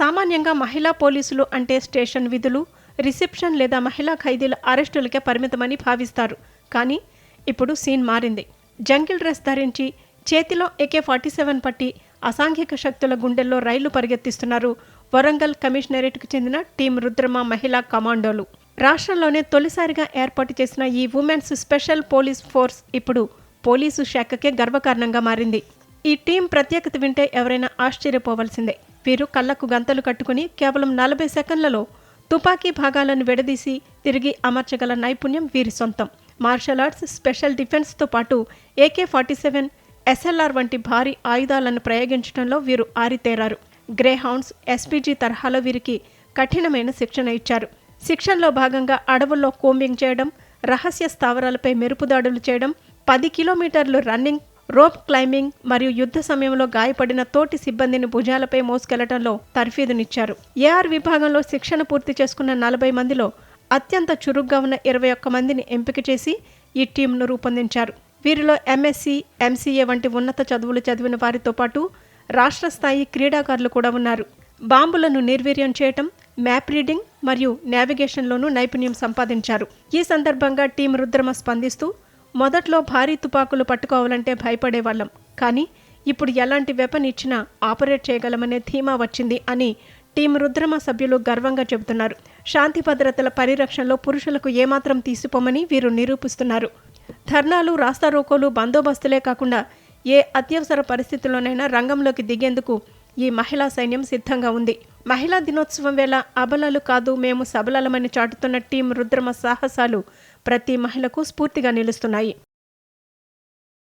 సామాన్యంగా మహిళా పోలీసులు అంటే స్టేషన్ విధులు, రిసెప్షన్ లేదా మహిళా ఖైదీల అరెస్టులకే పరిమితమని భావిస్తారు. కానీ ఇప్పుడు సీన్ మారింది. జంగిల్ డ్రెస్ ధరించి చేతిలో AK-47 పట్టి అసాంఘిక శక్తుల గుండెల్లో రైళ్లు పరిగెత్తిస్తున్నారు వరంగల్ కమిషనరేట్కు చెందిన టీం రుద్రమ మహిళా కమాండోలు. రాష్ట్రంలోనే తొలిసారిగా ఏర్పాటు చేసిన ఈ ఉమెన్స్ స్పెషల్ పోలీస్ ఫోర్స్ ఇప్పుడు పోలీసు శాఖకే గర్వకారణంగా మారింది. ఈ టీం ప్రత్యేకత వింటే ఎవరైనా ఆశ్చర్యపోవలసిందే. వీరు కళ్లకు గంతలు కట్టుకుని కేవలం 40 సెకండ్లలో తుపాకీ భాగాలను విడదీసి తిరిగి అమర్చగల నైపుణ్యం వీరి సొంతం. మార్షల్ ఆర్ట్స్, స్పెషల్ డిఫెన్స్తో పాటు AK-47, SLR వంటి భారీ ఆయుధాలను ప్రయోగించడంలో వీరు ఆరితేరారు. గ్రే హౌండ్స్, SPG తరహాలో వీరికి కఠినమైన శిక్షణ ఇచ్చారు. శిక్షణలో భాగంగా అడవుల్లో కోంబింగ్ చేయడం, రహస్య స్థావరాలపై మెరుపుదాడులు చేయడం, 10 కిలోమీటర్లు రన్నింగ్, రోప్ క్లైంబింగ్ మరియు యుద్ధ సమయంలో గాయపడిన తోటి సిబ్బందిని భుజాలపై మోసుకెళ్లడంలో తర్ఫీదునిచ్చారు. AR విభాగంలో శిక్షణ పూర్తి చేసుకున్న 40 మందిలో అత్యంత చురుగ్గా ఉన్న 21 మందిని ఎంపిక చేసి ఈ టీంను రూపొందించారు. వీరిలో MSc, MCA వంటి ఉన్నత చదువులు చదివిన వారితో పాటు రాష్ట్ర స్థాయి క్రీడాకారులు కూడా ఉన్నారు. బాంబులను నిర్వీర్యం చేయటం, మ్యాప్ రీడింగ్ మరియు నావిగేషన్లోనూ నైపుణ్యం సంపాదించారు. ఈ సందర్భంగా టీం రుద్రమ స్పందిస్తూ, మొదట్లో భారీ తుపాకులు పట్టుకోవాలంటే భయపడేవాళ్లం, కానీ ఇప్పుడు ఎలాంటి వెపన్ ఇచ్చినా ఆపరేట్ చేయగలమనే ధీమా వచ్చింది అని టీం రుద్రమ సభ్యులు గర్వంగా చెబుతున్నారు. శాంతి భద్రతల పరిరక్షణలో పురుషులకు ఏమాత్రం తీసిపోమని వీరు నిరూపిస్తున్నారు. ధర్నాలు, రాస్తారోకోలు, బందోబస్తులే కాకుండా ఏ అత్యవసర పరిస్థితుల్లోనైనా రంగంలోకి దిగేందుకు ఈ మహిళా సైన్యం సిద్ధంగా ఉంది. మహిళా దినోత్సవం వేళ అబలలు కాదు మేము సబలలమని చాటుతున్న టీం రుద్రమ సాహసాలు ప్రతి మహిళకు స్ఫూర్తిగా నిలుస్తున్నాయి.